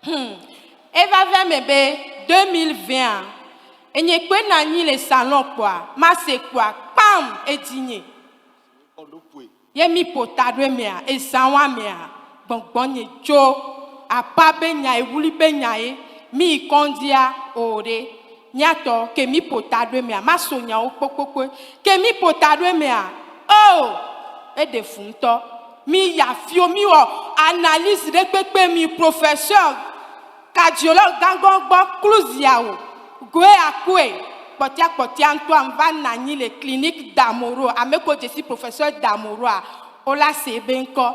Eva vers mebe 2020. Et n'y a pas le salon quoi. Ma c'est quoi? Pam et dîner. Yemi potadwe mea e sanwa mea. Bon ye jo. A pa benya e wuli benya e. Mi kondia ore. Nyato ke mi potadwe mea. Ma sonya o pokokwe. Ke mi potadwe mea. Oh! E de funto. Mi ya fio mi o analyse de pepe mi professeur. Cardiologue gangon bo cluzia o. Gwe akwe. Potia Antoine va nani les cliniques d'Amoro. Ameko je suis professeur d'Amoro. Ola se benko.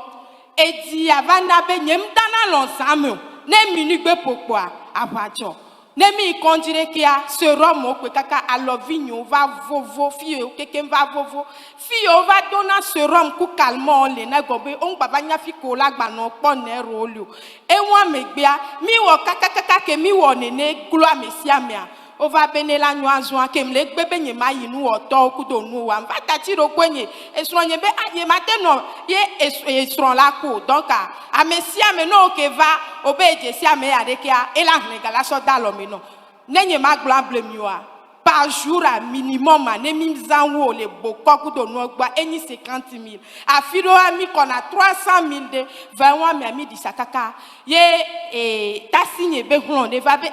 Et dit avana be nyem dana l'ensemble. Ne minugbe pourquoi abajo. Ne mi kondire kia serum o kaka alovigno va vovo fio keke va vovo. Fio va dona serum ku calmant le na gobe on baba nya fi ko la gba no po ne rolio. E won megbia mi wo kaka ke mi wo nene gloire mesia mea. On va bénir la nuit à kem le bébé nye ma yinu oto kudo nu wa va tati ro kwenye esronye be anye mateno ye esron la ko donc a mesia me no ke va obe jesia me adekia e la negala so da lo me no nenye ma glable miwa par jour à minimum ne mi zanwo le boko kudo nu gba eni 50,000 a firo ami kona 300,000 de 21 mi ami di sakaka ye tasinye be hulon de va be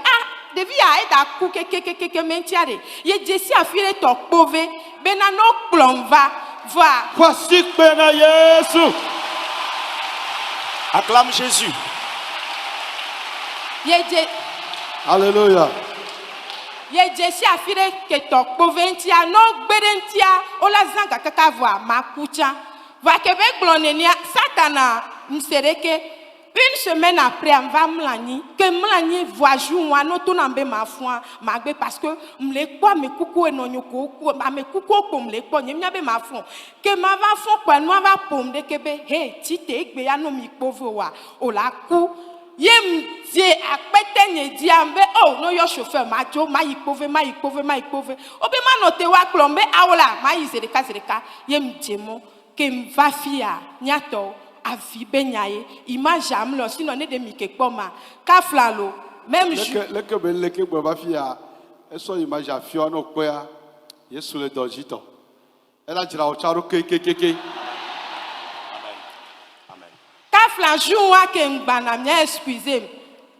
Devi a aide à couper que mentiare. Ye Jessie a filé ton pauvre. Benano plomba. Va. Voici Bena Jésus. Acclame Jésus. Alléluia. Ye Jessie a filé que ton pauvre entia. Non, berentia. Ola zanga kaka voa. Ma kucha. Va Québec blonenia. Satana. M'sereke. Une semaine après, on va m'lani que m'lani voyou moi non tout n'ambe ma foi magbe parce que m'le quoi me coucou et non yoko me coucou comme le quoi n'y be ma foi que ma va fond quoi nous va pomme de kebe hey tite egbe ya no mi pauvre wa o la coup yem die akpete nye di ambe oh no yo chauffeur ma jo ma yi pauvre obe ma note wa klombe aola ma yi zereka yem djemo que m'va fia nyato avi benyaye image amlo sinon ne de mikekpoma ka flalo même leke ba fia eso image afio no kwa yesu le dojito ela jira o charo kekekeke Amen. ka flanjou wa ke ngbana mia excusez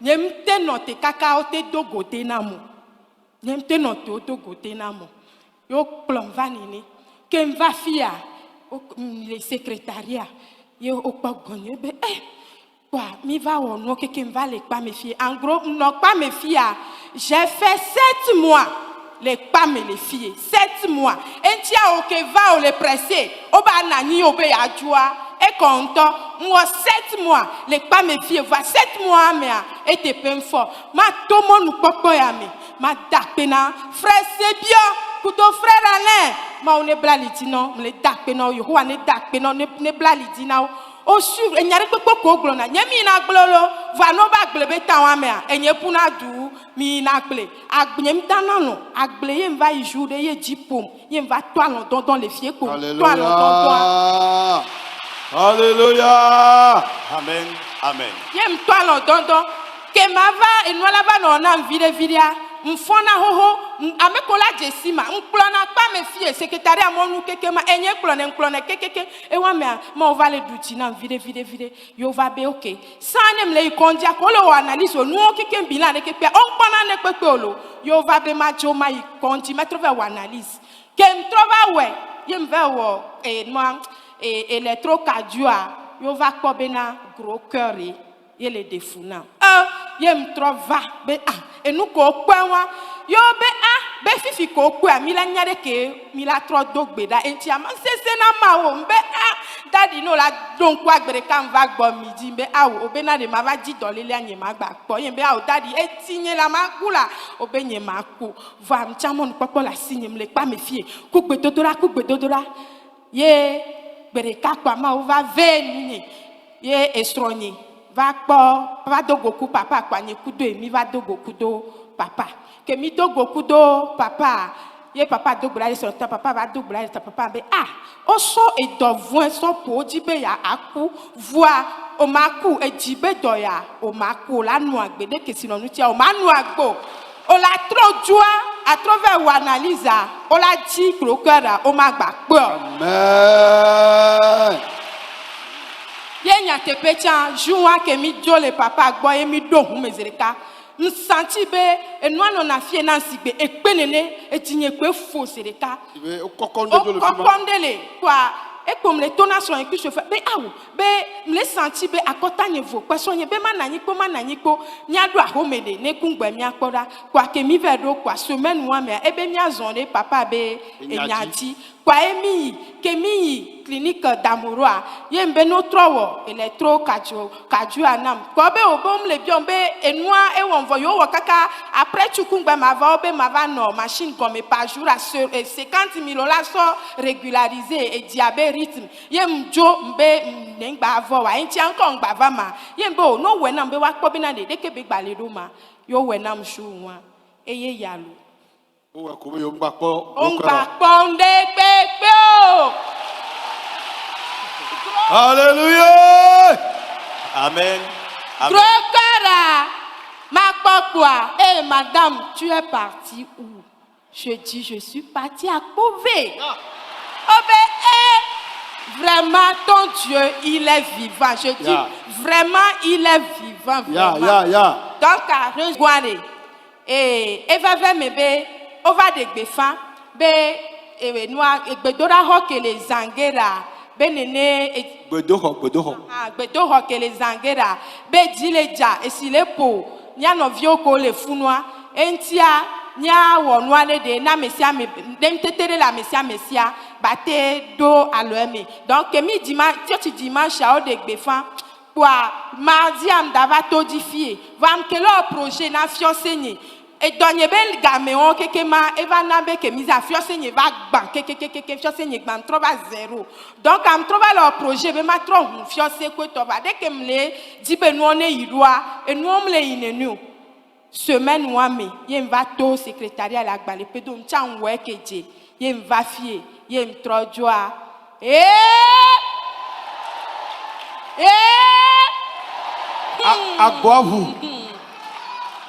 nyem te note kaka o te dogote na mo nyem te note o dogote na mo yo plom vanini ke mva fia le secrétariat yo okpa gonye be quoi mi va on no que va les pas mes filles en gros non pas mes filles j'ai fait 7 mois les pas mes les filles 7 mois et tia o que va o le presser o ba nani o be adjoa et content moi 7 mois les pas mes filles va 7 mois mais et te peine fort ma tout monde popo ya me ma dakpena frère c'est bien kuto frère Alain ma on est blalitino me le dakpena yo wa ne dakpena ne blalitina o sur e nyare pepo ko glona nyemi na glolo va no ba glebe tawa me a enye puna du mi na gle agbnyem tanano agle yem va y jour de ye dipom yem va toi dans les fiers ko toi dans Alléluia. Amen. Yem toi dans que ma va et nous la va no na vidia mfona hoho amekola jesima mplona pa me fie secrétariat monu kekema enye klone kekeke e wa me ma va le duti na vide yo va be okay sanem le ikondia ko lo analyse onu keke bilan de kepe on pona ne pepe olo yo va be ma jo ma ikondi ma trouver wa analyse kem trova we yem va wo e no électrocardio yo va ko bena gros cœur et le défouna yem trova be et nous ko kwa yo be fifi ko kwa mi la nyare ke mi la tro dogbeda enti am sese na ma o be daddy no la don kwa gbere kan va gbo midi be awo obe na de ma va di dole le anye ma gba po yen be awo daddy etinye la ma kula obe nye ma ku va m chamon popo la signe me le pa me fie ku gbe dodora ye gbere ka kwa ma o va veni ye estronye va dogo ku papa kwa nye kudo mi va dogo kudo papa que mi dogo kudo papa Ye papa double sur ta papa va double ta papa be ah o so e do voin so po jibe ya aku voa o maku e jibe do ya o maku la nu agbe de ke sino nu tia o ma nu agbo o la trop joie à travers ou analyse o la di croqueur o ma gba pe Amen. ye nya te pecha joua ke mi jo le papa gbo ye mi do hu mezereka nsanti be enua no na fie na nsigbe ekpenene etinye kwe fo sereka Il va au cocon de le film. okondele kwa ekom le tonation e kuche fe be awu be mle senti be akota nyevo kweso nye be mananyiko nya do ahomede ne kungbe mi akpoda kwa ke mi vedo kwa semaine wa me ebe mi azonde papa be enyati kwa emi ke mi clinique d'Amouroa yembe no trowo electro kaju anam ko be obom le bion be enua e won voyo wo kaka après chukungba ma va no machine comme par jour à 50 000 $ so régularisé et diabète rythme yem jo mbe nengba avo wa enti anko ngba va ma yembe o no we na mbe wa kpo bi na de ke be gbale do ma yo we na mshu wa eye yalo Oh, comment on va pas? on va pondé pepe o. Alléluia. Amen. Amen. Gros cara, ma quoi? Eh madame, tu es partie où? Je dis, je suis partie à Cové. Oh ben, vraiment, ton Dieu, il est vivant. Je dis, vraiment, il est vivant. Vraiment. Donc, à rejoindre. Et va vers mes bé, on va de Béfan, bé, et noir, et bedora hoque les zangera. Benene bedoho ke les zangera be dileja esilepo nya novio ko le funwa entia nya wonwa ne de na mesia me dem tetere la mesia bate do aloemi donc mi dimanche a o de gbefan kwa mardi am dava to difie vam ke lo projet na fiosenye et donye bel gameon kekema eva nabe ke miza fiosenye va gban keke fiosenye gban troba zéro donc am troba leur projet be ma tro fiose ko to va de ke mle di be no ne yidwa enu omle yinenu semaine wa me yem va to secrétariat la gbale pedo mchan we keje yem va fie yem tro joa Agboavu.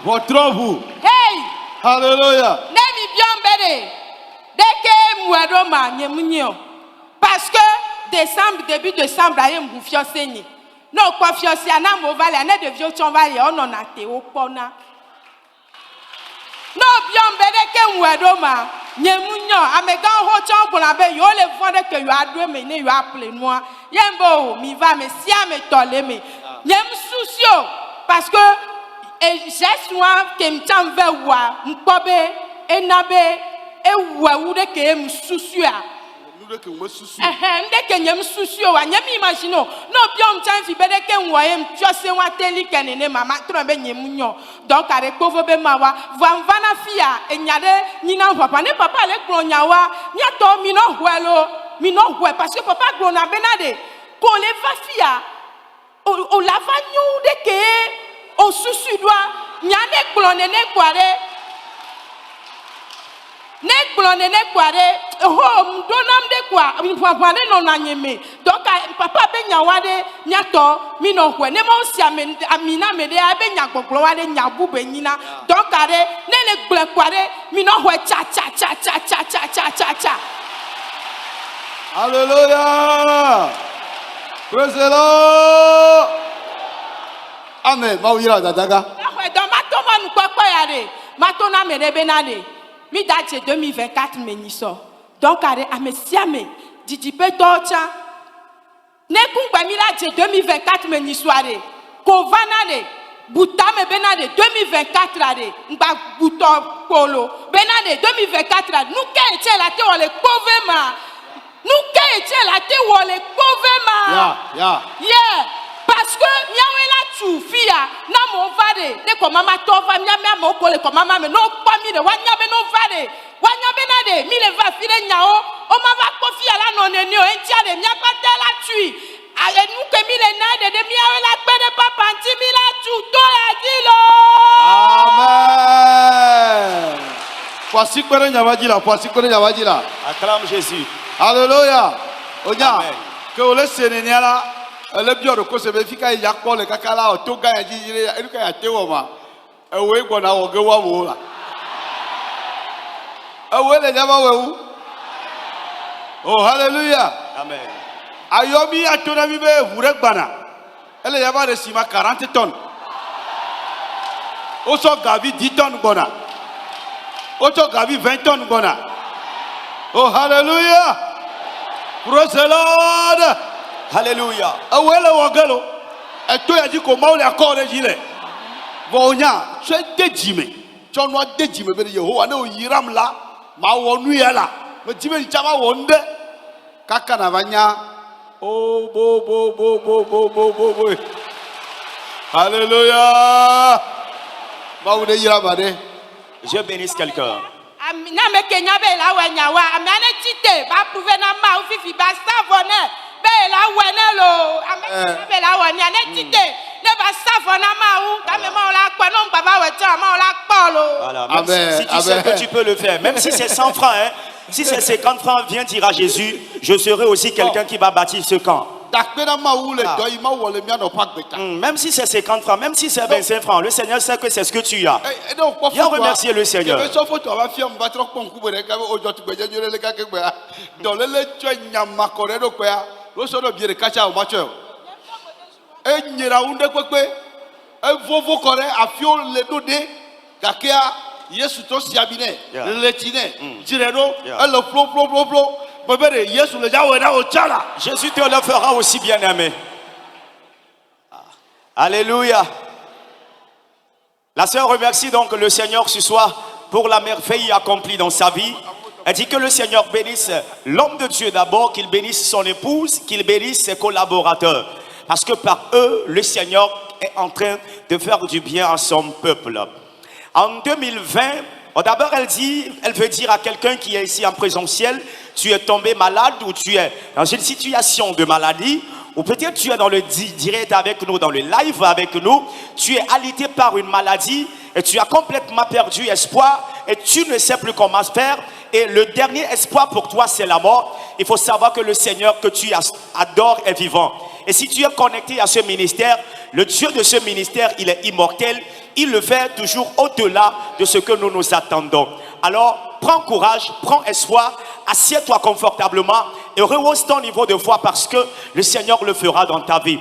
Votre vous. Hey! Alléluia. Nemi biombere. Deke muero ma nyemunyo. Parce que début décembre, aye mufiose ni. No kwa fiosi ana mo vale ane de vio chon vale ono na te opona. No biombere ke muero ma nyemunyo amega ho chon bona be yo le fonde que yo adwe me ne yo appele moi. Yembo mi va me sia me tole me. Nyem soucio parce que et j'ai souvent que m't'en veux voir m'pobe enabe e ou de que m'soucia ndeke nyem susio wa nyem imagine no biom chan fi bede ke nwoye mtiose wa teli kenene mama trombe nyemunyo donc are povo be mawa vana fia enyade nyina papa ne papa le klonyawa nyato mi no hwe parce que papa glona benade ko le va fia o la va nyu de ke o susu doa nyane klone ne kware ne glone ne kware ho mdonam de kwa mpapane no nanyeme donc papa be nyawade nyato mi no hwe ne mo si amina me de abe nyagboglo wade nyabube nyina donc are ne le gble kware mi no hwe cha. Alléluia. Praise the Lord. Amen. Mawira dadaga. Hwe do matoma nkpakpa yare matona me de benade mi date 2024 meniso donc are amesiame didipe tocha ne kungba mi date 2024 menisoare ko vanade butame benade 2024 are ngba buto polo benade 2024 are nuke eche la te wole povema nuke eche la te wole povema yeah parce que nyawela tufia na mo vade de ko mama tofa nyame mo ko le ko mama me no pa mi de wanyabe no vade wanyabe na de mi le va file nyao o ma va ko fia la no ne o entia de mi akpata la tui a nu ke mi le na de mi awela pe de papa nti mi la tu to ya dilo Amen. Voici quoi nyamajila, voici quoi nyamajila. Acclame Jésus. Alléluia. Onya. Amen. Que ole seneniala, le bio de cause befika yakpo le kakala o toga ya jijire, eluka ya tewoma. Ewe gona o gewa wola. Ewe le nyama wewu. Oh hallelujah. Amen. Ayomi atona bibe vure gbana. Elle y avait reçu 40 tonnes. Oso gavi 10 tonnes bona. Oso gavi 20 tonnes bona. Oh hallelujah. Praise the Lord. Alléluia. Awele wagelo. Et toi a dit comment on est encore régilé. Vonya, tu es déjimé. Tu es noir déjimé. Mais Yehowa ne yiram la. Ma wonu yala. Mais tu me chama wonde. Kakana vanya. Oh, bo. Alléluia. Je bénisse quelqu'un. Na me kenya be la wa nyawa amane tite ba prouver na ma o fifi ba savone be la wene lo amane be la wa ni ane tite ne ba savone ma o ka me ma la kwa no baba we cha ma la pa lo. Voilà. Amen. Si tu sais que tu peux le faire, même si c'est 100 francs, hein, si c'est 50 francs, viens dire à Jésus, je serai aussi quelqu'un qui va bâtir ce camp. Même si c'est 50 francs, même si c'est 25 francs, le Seigneur sait que c'est ce que tu as. Viens remercier le Seigneur. Jésus te le fera aussi, bien-aimé. Alléluia. La sœur remercie donc le Seigneur ce soir pour la merveille accomplie dans sa vie. Elle dit que le Seigneur bénisse l'homme de Dieu d'abord, qu'il bénisse son épouse, qu'il bénisse ses collaborateurs. Parce que par eux, le Seigneur est en train de faire du bien à son peuple. En 2020, d'abord elle veut dire à quelqu'un qui est ici en présentiel, tu es tombé malade ou tu es dans une situation de maladie, ou peut-être tu es dans le direct avec nous, dans le live avec nous, tu es alité par une maladie et tu as complètement perdu espoir et tu ne sais plus comment faire. Et le dernier espoir pour toi, c'est la mort. Il faut savoir que le Seigneur que tu adores est vivant. Et si tu es connecté à ce ministère, le Dieu de ce ministère, il est immortel. Il le fait toujours au-delà de ce que nous nous attendons. Alors, prends courage, prends espoir, assieds-toi confortablement et rehausse ton niveau de foi parce que le Seigneur le fera dans ta vie.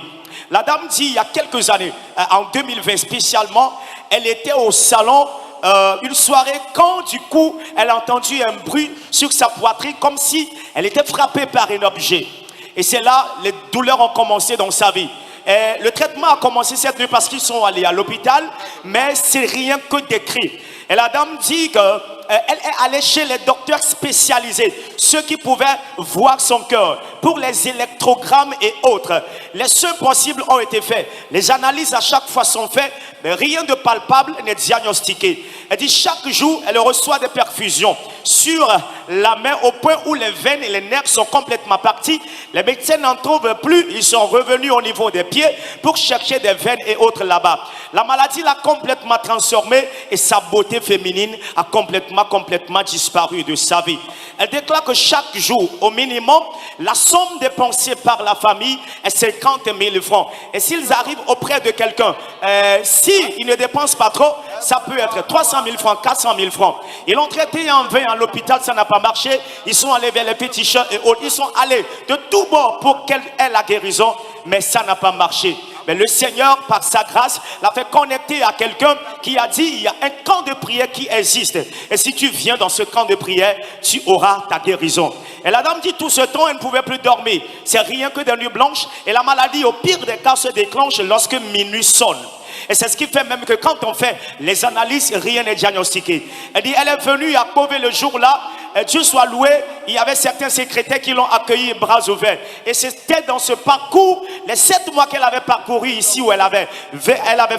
La dame dit, il y a quelques années, en 2020 spécialement, elle était au salon une soirée quand du coup elle a entendu un bruit sur sa poitrine comme si elle était frappée par un objet. Et c'est là les douleurs ont commencé dans sa vie. Et le traitement a commencé cette nuit parce qu'ils sont allés à l'hôpital, mais c'est rien que décrit. Et la dame dit qu'elle est allée chez les docteurs spécialisés, ceux qui pouvaient voir son cœur, pour les électrogrammes et autres. Les soins possibles ont été faits. Les analyses à chaque fois sont faites, mais rien de palpable n'est diagnostiqué. Elle dit chaque jour, elle reçoit des perfusions sur la main au point où les veines et les nerfs sont complètement partis. Les médecins n'en trouvent plus. Ils sont revenus au niveau des pieds pour chercher des veines et autres là-bas. La maladie l'a complètement transformée et sa beauté féminine a complètement disparu de sa vie. Elle déclare que chaque jour, au minimum, la somme dépensée par la famille est 50 000 francs. Et s'ils arrivent auprès de quelqu'un, s'ils ne dépensent pas trop, ça peut être 300 000 francs, 400 000 francs. Ils l'ont traité en vain à l'hôpital, ça n'a pas marché. Ils sont allés vers les petits chats et autres. Ils sont allés de tous bords pour qu'elle ait la guérison, mais ça n'a pas marché. Mais le Seigneur, par sa grâce, l'a fait connecter à quelqu'un qui a dit, il y a un camp de prière qui existe. Et si tu viens dans ce camp de prière, tu auras ta guérison. Et la dame dit, tout ce temps, elle ne pouvait plus dormir. C'est rien que des nuits blanches. Et la maladie, au pire des cas, se déclenche lorsque minuit sonne. Et c'est ce qui fait même que quand on fait les analyses, rien n'est diagnostiqué. Elle dit, elle est venue à Kobe le jour-là. Dieu soit loué, il y avait certains secrétaires qui l'ont accueilli bras ouverts. Et c'était dans ce parcours, les 7 mois qu'elle avait parcouru ici, où elle avait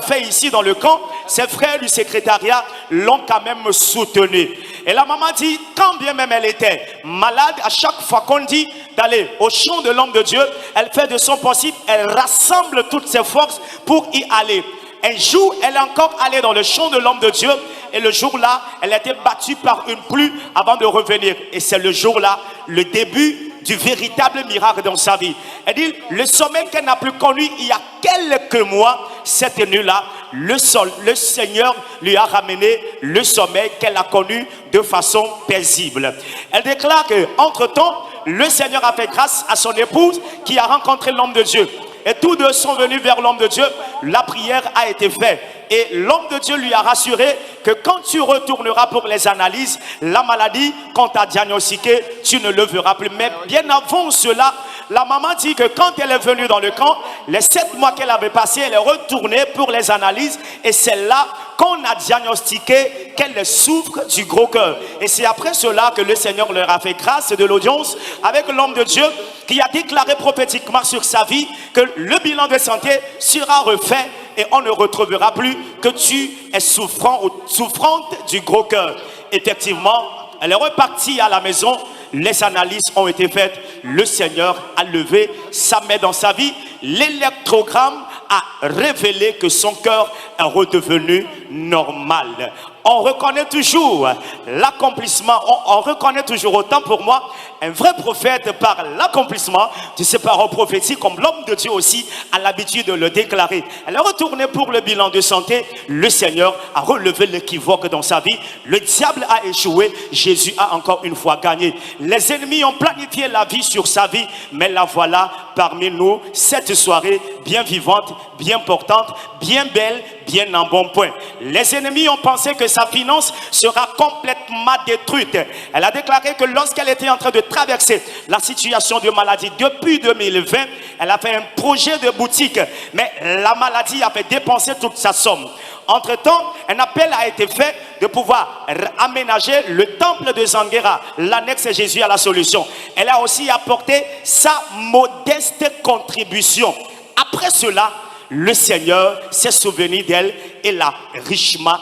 fait ici dans le camp, ses frères du secrétariat l'ont quand même soutenue. Et la maman dit, quand bien même elle était malade, à chaque fois qu'on dit d'aller au champ de l'homme de Dieu, elle fait de son possible, elle rassemble toutes ses forces pour y aller. Un jour, elle est encore allée dans le champ de l'homme de Dieu. et le jour-là, elle a été battue par une pluie avant de revenir. Et c'est le jour-là, le début du véritable miracle dans sa vie. Elle dit, le sommeil qu'elle n'a plus connu il y a quelques mois, cette nuit-là, le Seigneur lui a ramené le sommeil qu'elle a connu de façon paisible. Elle déclare que, entre-temps, le Seigneur a fait grâce à son épouse qui a rencontré l'homme de Dieu. Et tous deux sont venus vers l'homme de Dieu. La prière a été faite. Et l'homme de Dieu lui a rassuré que quand tu retourneras pour les analyses, la maladie qu'on t'a diagnostiquée, tu ne le verras plus. Mais bien avant cela, la maman dit que quand elle est venue dans le camp, les 7 mois qu'elle avait passés, elle est retournée pour les analyses. Et c'est là qu'on a diagnostiqué qu'elle souffre du gros cœur. Et c'est après cela que le Seigneur leur a fait grâce de l'audience avec l'homme de Dieu qui a déclaré prophétiquement sur sa vie que le bilan de santé sera refait et on ne retrouvera plus que tu es souffrant ou souffrante du gros cœur. Effectivement, elle est repartie à la maison, les analyses ont été faites, le Seigneur a levé sa main dans sa vie, l'électrogramme a révélé que son cœur est redevenu normal. On reconnaît toujours l'accomplissement, on reconnaît toujours, autant pour moi, un vrai prophète par l'accomplissement de ses paroles prophétiques, comme l'homme de Dieu aussi a l'habitude de le déclarer. Elle est retournée pour le bilan de santé, le Seigneur a relevé l'équivoque dans sa vie, le diable a échoué, Jésus a encore une fois gagné. Les ennemis ont planifié la vie sur sa vie, mais la voilà parmi nous, cette soirée bien vivante, bien portante, bien belle, bien en bon point. Les ennemis ont pensé que sa finance sera complètement détruite. Elle a déclaré que lorsqu'elle était en train de traverser la situation de maladie depuis 2020, elle a fait un projet de boutique, mais la maladie a fait dépenser toute sa somme. Entre-temps, un appel a été fait de pouvoir aménager le temple de Zanguera, l'annexe Jésus à la solution. Elle a aussi apporté sa modeste contribution. Après cela, le Seigneur s'est souvenu d'elle et l'a richement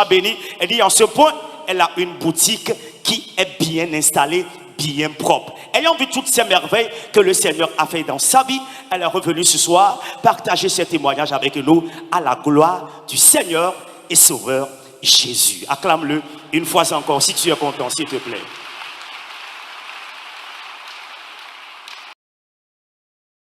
bénie. Elle dit en ce point, elle a une boutique qui est bien installée, bien propre. Ayant vu toutes ces merveilles que le Seigneur a fait dans sa vie, elle est revenue ce soir partager ce témoignage avec nous à la gloire du Seigneur et Sauveur Jésus. Acclame-le une fois encore si tu es content, s'il te plaît.